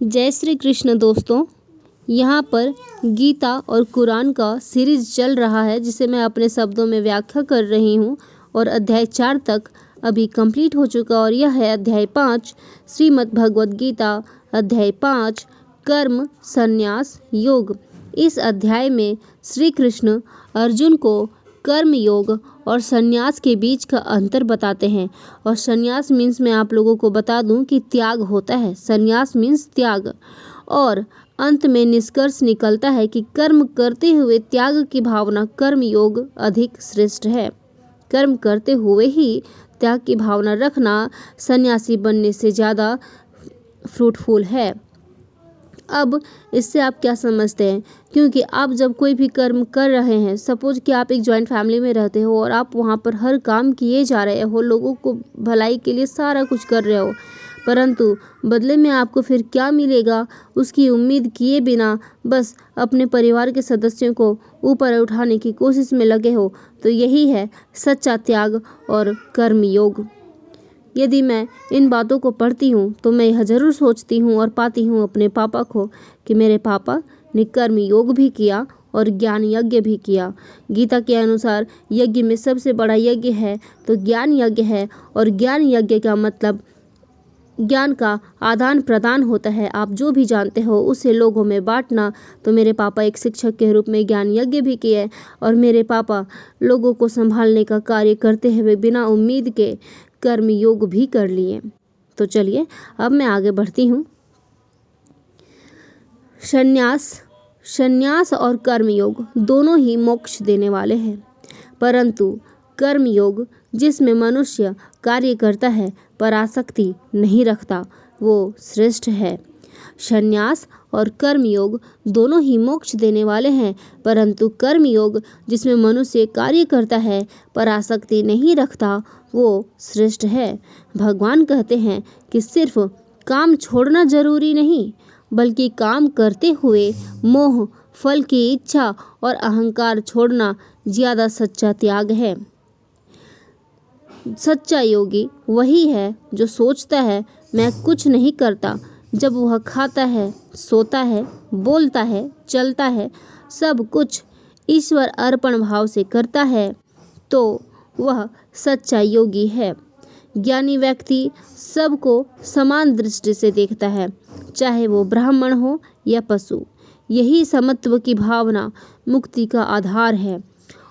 जय श्री कृष्ण दोस्तों। यहाँ पर गीता और कुरान का सीरीज चल रहा है जिसे मैं अपने शब्दों में व्याख्या कर रही हूँ और अध्याय 4 तक अभी कंप्लीट हो चुका और यह है अध्याय 5 श्रीमद् भगवद गीता अध्याय 5 कर्म संन्यास योग। इस अध्याय में श्री कृष्ण अर्जुन को कर्म योग और संन्यास के बीच का अंतर बताते हैं। और संन्यास मीन्स मैं आप लोगों को बता दूं कि त्याग होता है। संन्यास मीन्स त्याग। और अंत में निष्कर्ष निकलता है कि कर्म करते हुए त्याग की भावना कर्म योग अधिक श्रेष्ठ है। कर्म करते हुए ही त्याग की भावना रखना सन्यासी बनने से ज़्यादा फ्रूटफुल है। अब इससे आप क्या समझते हैं? क्योंकि आप जब कोई भी कर्म कर रहे हैं, सपोज कि आप एक जॉइंट फैमिली में रहते हो और आप वहाँ पर हर काम किए जा रहे हो, लोगों को भलाई के लिए सारा कुछ कर रहे हो, परंतु बदले में आपको फिर क्या मिलेगा उसकी उम्मीद किए बिना बस अपने परिवार के सदस्यों को ऊपर उठाने की कोशिश में लगे हो, तो यही है सच्चा त्याग और कर्म योग। यदि मैं इन बातों को पढ़ती हूँ तो मैं यह ज़रूर सोचती हूँ और पाती हूँ अपने पापा को कि मेरे पापा ने कर्म योग भी किया और ज्ञान यज्ञ भी किया। गीता के अनुसार यज्ञ में सबसे बड़ा यज्ञ है तो ज्ञान यज्ञ है, और ज्ञान यज्ञ का मतलब ज्ञान का आदान प्रदान होता है। आप जो भी जानते हो उसे लोगों में बांटना। तो मेरे पापा एक शिक्षक के रूप में ज्ञान यज्ञ भी किए और मेरे पापा लोगों को संभालने का कार्य करते हुए बिना उम्मीद के कर्म योग भी कर लिए। तो चलिए अब मैं आगे बढ़ती हूँ। संन्यास और कर्म योग दोनों ही मोक्ष देने वाले हैं, परंतु कर्म योग जिसमें मनुष्य कार्य करता है पर आसक्ति नहीं रखता, वो श्रेष्ठ है। संन्यास और कर्म योग दोनों ही मोक्ष देने वाले हैं, परंतु कर्म योग जिसमें मनुष्य कार्य करता है पर आसक्ति नहीं रखता, वो श्रेष्ठ है। भगवान कहते हैं कि सिर्फ काम छोड़ना जरूरी नहीं, बल्कि काम करते हुए मोह, फल की इच्छा और अहंकार छोड़ना ज़्यादा सच्चा त्याग है। सच्चा योगी वही है जो सोचता है मैं कुछ नहीं करता, जब वह खाता है, सोता है, बोलता है, चलता है, सब कुछ ईश्वर अर्पण भाव से करता है, तो वह सच्चा योगी है। ज्ञानी व्यक्ति सबको समान दृष्टि से देखता है, चाहे वो ब्राह्मण हो या पशु। यही समत्व की भावना मुक्ति का आधार है।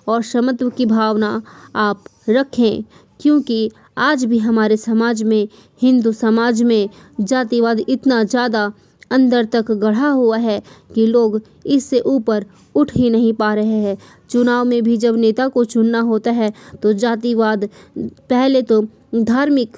और समत्व की भावना आप रखें, क्योंकि आज भी हमारे समाज में, हिंदू समाज में जातिवाद इतना ज़्यादा अंदर तक गढ़ा हुआ है कि लोग इससे ऊपर उठ ही नहीं पा रहे हैं। चुनाव में भी जब नेता को चुनना होता है तो जातिवाद पहले तो धार्मिक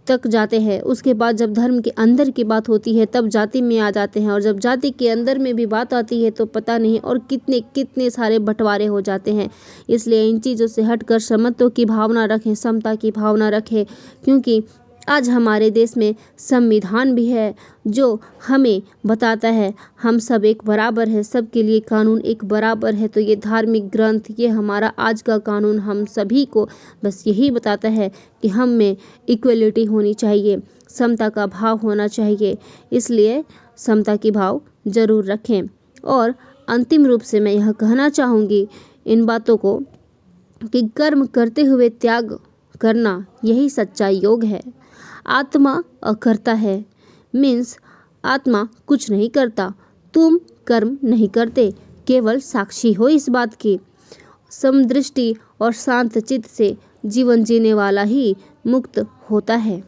तक जाते हैं, उसके बाद जब धर्म के अंदर की बात होती है तब जाति में आ जाते हैं, और जब जाति के अंदर में भी बात आती है तो पता नहीं और कितने कितने सारे बंटवारे हो जाते हैं। इसलिए इन चीज़ों से हटकर समत्व की भावना रखें, समता की भावना रखें, क्योंकि आज हमारे देश में संविधान भी है जो हमें बताता है हम सब एक बराबर है, सबके लिए कानून एक बराबर है। तो ये धार्मिक ग्रंथ, ये हमारा आज का कानून हम सभी को बस यही बताता है कि हम में इक्वलिटी होनी चाहिए, समता का भाव होना चाहिए। इसलिए समता की भाव जरूर रखें। और अंतिम रूप से मैं यह कहना चाहूँगी इन बातों को कि कर्म करते हुए त्याग करना यही सच्चा योग है। आत्मा अकर्ता है, मीन्स आत्मा कुछ नहीं करता, तुम कर्म नहीं करते, केवल साक्षी हो इस बात की। समदृष्टि और शांत चित्त से जीवन जीने वाला ही मुक्त होता है।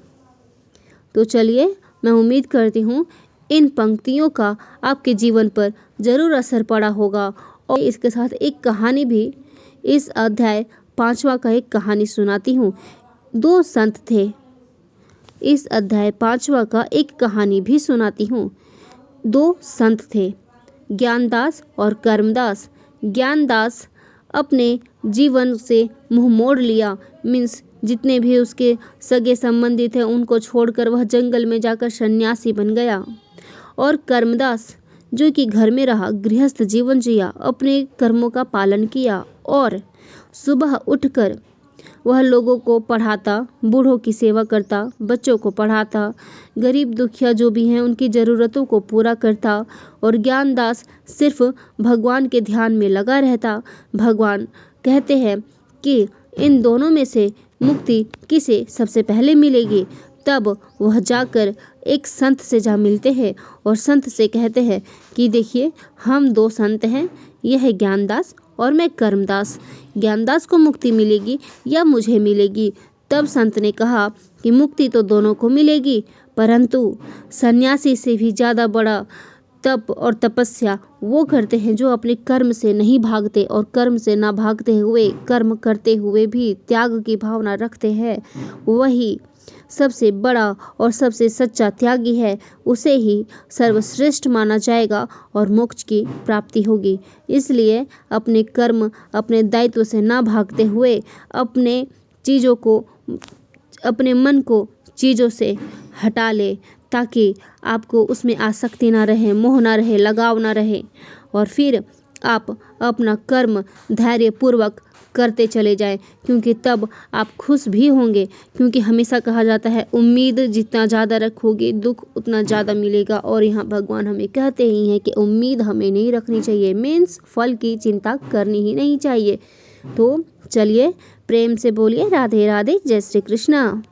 तो चलिए, मैं उम्मीद करती हूँ इन पंक्तियों का आपके जीवन पर ज़रूर असर पड़ा होगा। और इसके साथ एक कहानी भी, इस अध्याय 5वां का एक कहानी सुनाती हूँ। दो संत थे, इस अध्याय 5वां का एक कहानी भी सुनाती हूँ। दो संत थे, ज्ञानदास और कर्मदास। ज्ञानदास अपने जीवन से मुंह मोड़ लिया, मीन्स जितने भी उसके सगे संबंधी थे उनको छोड़कर वह जंगल में जाकर सन्यासी बन गया। और कर्मदास जो कि घर में रहा, गृहस्थ जीवन जिया, अपने कर्मों का पालन किया और सुबह उठकर वह लोगों को पढ़ाता, बूढ़ों की सेवा करता, बच्चों को पढ़ाता, गरीब दुखिया जो भी हैं उनकी ज़रूरतों को पूरा करता और ज्ञानदास सिर्फ भगवान के ध्यान में लगा रहता। भगवान कहते हैं कि इन दोनों में से मुक्ति किसे सबसे पहले मिलेगी। तब वह जाकर एक संत से जा मिलते हैं और संत से कहते हैं कि देखिए, हम दो संत हैं, यह है ज्ञानदास और मैं कर्मदास। ज्ञानदास को मुक्ति मिलेगी या मुझे मिलेगी? तब संत ने कहा कि मुक्ति तो दोनों को मिलेगी, परंतु सन्यासी से भी ज़्यादा बड़ा तप और तपस्या वो करते हैं जो अपने कर्म से नहीं भागते और कर्म से ना भागते हुए कर्म करते हुए भी त्याग की भावना रखते हैं। वही सबसे बड़ा और सबसे सच्चा त्यागी है। उसे ही सर्वश्रेष्ठ माना जाएगा और मोक्ष की प्राप्ति होगी। इसलिए अपने कर्म, अपने दायित्व से ना भागते हुए अपने चीज़ों को, अपने मन को चीज़ों से हटा ले, ताकि आपको उसमें आसक्ति ना रहे, मोह ना रहे, लगाव ना रहे, और फिर आप अपना कर्म धैर्यपूर्वक करते चले जाएं, क्योंकि तब आप खुश भी होंगे। क्योंकि हमेशा कहा जाता है उम्मीद जितना ज़्यादा रखोगे दुख उतना ज़्यादा मिलेगा, और यहाँ भगवान हमें कहते ही हैं कि उम्मीद हमें नहीं रखनी चाहिए, मीन्स फल की चिंता करनी ही नहीं चाहिए। तो चलिए प्रेम से बोलिए राधे राधे, जय श्री कृष्णा।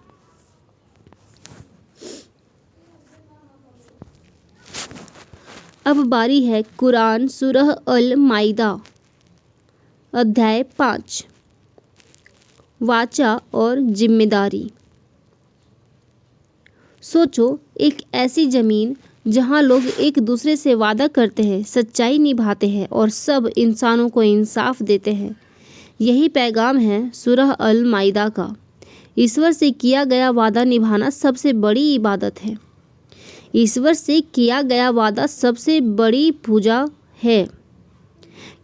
अब बारी है कुरान सूरह अल माइदा अध्याय 5, वाचा और जिम्मेदारी। सोचो, एक ऐसी ज़मीन जहाँ लोग एक दूसरे से वादा करते हैं, सच्चाई निभाते हैं और सब इंसानों को इंसाफ देते हैं। यही पैगाम है सूरह अल माइदा का। ईश्वर से किया गया वादा निभाना सबसे बड़ी इबादत है। ईश्वर से किया गया वादा सबसे बड़ी पूजा है,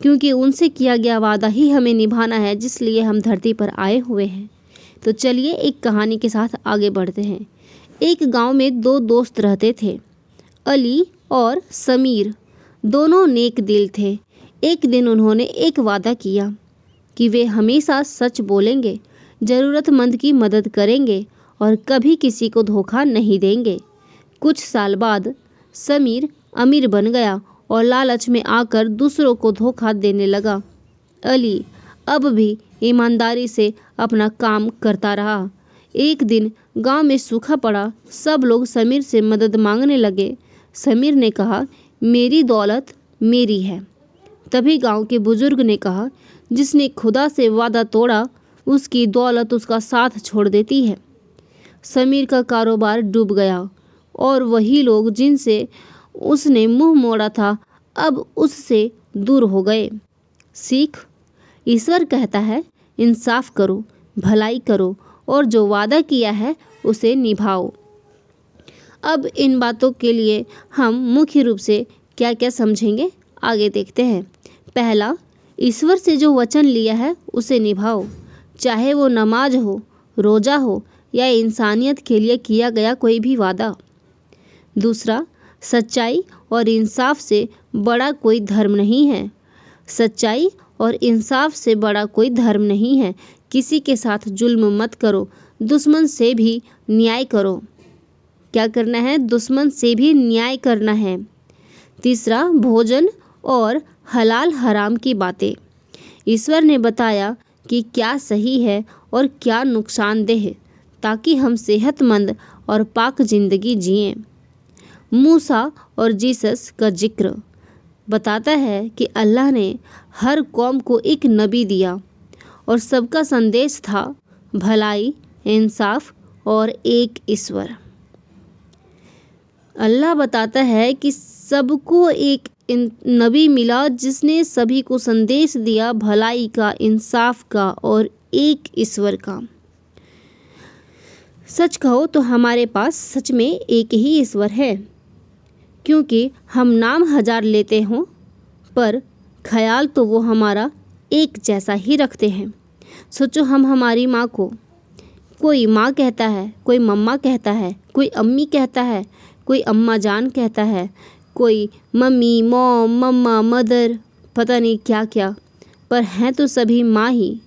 क्योंकि उनसे किया गया वादा ही हमें निभाना है, जिसलिए हम धरती पर आए हुए हैं। तो चलिए एक कहानी के साथ आगे बढ़ते हैं। एक गांव में दो दोस्त रहते थे, अली और समीर। दोनों नेक दिल थे। एक दिन उन्होंने एक वादा किया कि वे हमेशा सच बोलेंगे, ज़रूरतमंद की मदद करेंगे और कभी किसी को धोखा नहीं देंगे। कुछ साल बाद समीर अमीर बन गया और लालच में आकर दूसरों को धोखा देने लगा। अली अब भी ईमानदारी से अपना काम करता रहा। एक दिन गांव में सूखा पड़ा। सब लोग समीर से मदद मांगने लगे। समीर ने कहा, मेरी दौलत मेरी है। तभी गांव के बुजुर्ग ने कहा, जिसने खुदा से वादा तोड़ा उसकी दौलत उसका साथ छोड़ देती है। समीर का कारोबार डूब गया और वही लोग जिनसे उसने मुंह मोड़ा था अब उससे दूर हो गए। सीख, ईश्वर कहता है इंसाफ करो, भलाई करो और जो वादा किया है उसे निभाओ। अब इन बातों के लिए हम मुख्य रूप से क्या क्या समझेंगे, आगे देखते हैं। पहला, ईश्वर से जो वचन लिया है उसे निभाओ, चाहे वो नमाज हो, रोज़ा हो या इंसानियत के लिए किया गया कोई भी वादा। दूसरा, सच्चाई और इंसाफ से बड़ा कोई धर्म नहीं है। सच्चाई और इंसाफ से बड़ा कोई धर्म नहीं है। किसी के साथ जुल्म मत करो, दुश्मन से भी न्याय करो। क्या करना है? दुश्मन से भी न्याय करना है। तीसरा, भोजन और हलाल हराम की बातें। ईश्वर ने बताया कि क्या सही है और क्या नुकसानदेह है, ताकि हम सेहतमंद और पाक जिंदगी जिएं। मूसा और जीसस का जिक्र बताता है कि अल्लाह ने हर कौम को एक नबी दिया और सबका संदेश था भलाई, इंसाफ और एक ईश्वर। अल्लाह बताता है कि सबको एक नबी मिला जिसने सभी को संदेश दिया भलाई का, इंसाफ का और एक ईश्वर का। सच कहो तो हमारे पास सच में एक ही ईश्वर है, क्योंकि हम नाम हजार लेते हों पर ख्याल तो वो हमारा एक जैसा ही रखते हैं। सोचो, हम हमारी माँ को कोई माँ कहता है, कोई मम्मा कहता है, कोई अम्मी कहता है, कोई अम्मा जान कहता है, कोई मम्मी, मॉम, मम्मा, मदर, पता नहीं क्या क्या, पर हैं तो सभी माँ ही।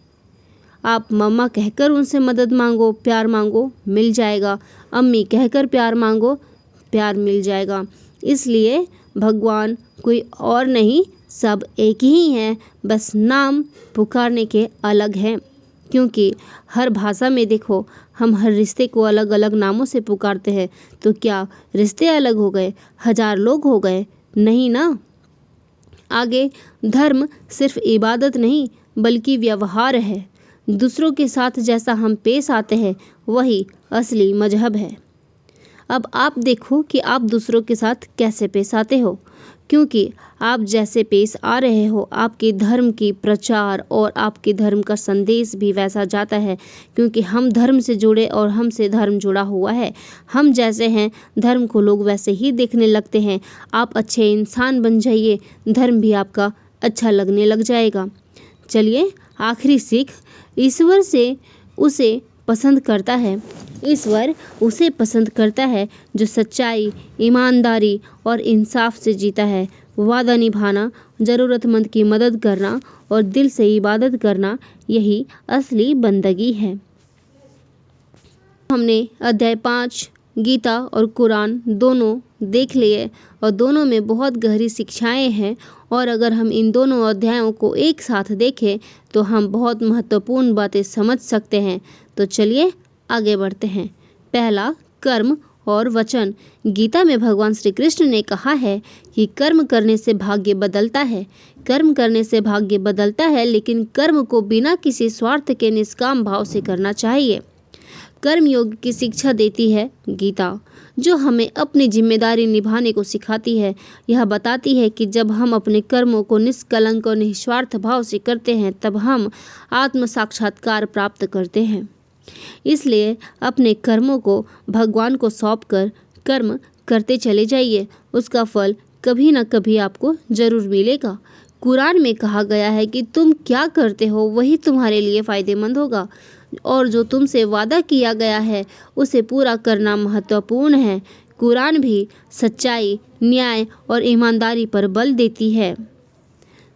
आप मम्मा कहकर उनसे मदद मांगो, प्यार मांगो, मिल जाएगा। अम्मी कहकर प्यार मांगो, प्यार मिल जाएगा। इसलिए भगवान कोई और नहीं, सब एक ही हैं, बस नाम पुकारने के अलग हैं। क्योंकि हर भाषा में देखो, हम हर रिश्ते को अलग अलग नामों से पुकारते हैं। तो क्या रिश्ते अलग हो गए, हजार लोग हो गए? नहीं ना। आगे, धर्म सिर्फ इबादत नहीं बल्कि व्यवहार है। दूसरों के साथ जैसा हम पेश आते हैं वही असली मजहब है। अब आप देखो कि आप दूसरों के साथ कैसे पेश आते हो, क्योंकि आप जैसे पेश आ रहे हो आपके धर्म की प्रचार और आपके धर्म का संदेश भी वैसा जाता है। क्योंकि हम धर्म से जुड़े और हमसे धर्म जुड़ा हुआ है। हम जैसे हैं धर्म को लोग वैसे ही देखने लगते हैं। आप अच्छे इंसान बन जाइए, धर्म भी आपका अच्छा लगने लग जाएगा। चलिए, आखिरी सीख, ईश्वर से उसे पसंद करता है। ईश्वर उसे पसंद करता है जो सच्चाई, ईमानदारी और इंसाफ से जीता है। वादा निभाना, ज़रूरतमंद की मदद करना और दिल से इबादत करना, यही असली बंदगी है। हमने अध्याय 5 गीता और कुरान दोनों देख लिए और दोनों में बहुत गहरी शिक्षाएं हैं। और अगर हम इन दोनों अध्यायों को एक साथ देखें तो हम बहुत महत्वपूर्ण बातें समझ सकते हैं। तो चलिए आगे बढ़ते हैं। पहला, कर्म और वचन। गीता में भगवान श्री कृष्ण ने कहा है कि कर्म करने से भाग्य बदलता है। कर्म करने से भाग्य बदलता है, लेकिन कर्म को बिना किसी स्वार्थ के निष्काम भाव से करना चाहिए। कर्म योग की शिक्षा देती है गीता, जो हमें अपनी जिम्मेदारी निभाने को सिखाती है। यह बताती है कि जब हम अपने कर्मों को निष्कलंक और निस्वार्थ भाव से करते हैं तब हम आत्म साक्षात्कार प्राप्त करते हैं। इसलिए अपने कर्मों को भगवान को सौंपकर कर्म करते चले जाइए, उसका फल कभी न कभी आपको जरूर मिलेगा। कुरान में कहा गया है कि तुम क्या करते हो वही तुम्हारे लिए फायदेमंद होगा, और जो तुमसे वादा किया गया है उसे पूरा करना महत्वपूर्ण है। कुरान भी सच्चाई, न्याय और ईमानदारी पर बल देती है।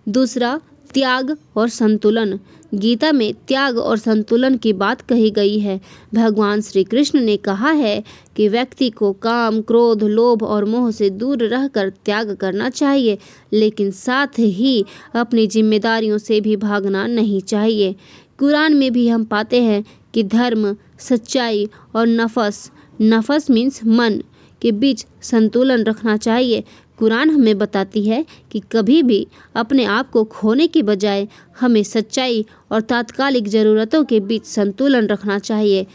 दूसरा, त्याग और संतुलन। गीता में त्याग और संतुलन की बात कही गई है। भगवान श्री कृष्ण ने कहा है कि व्यक्ति को काम, क्रोध, लोभ और मोह से दूर रहकर त्याग करना चाहिए, लेकिन साथ ही अपनी जिम्मेदारियों से भी भागना नहीं चाहिए। कुरान में भी हम पाते हैं कि धर्म, सच्चाई और नफस मीन्स मन के बीच संतुलन रखना चाहिए। कुरान हमें बताती है कि कभी भी अपने आप को खोने के बजाय हमें सच्चाई और तात्कालिक ज़रूरतों के बीच संतुलन रखना चाहिए।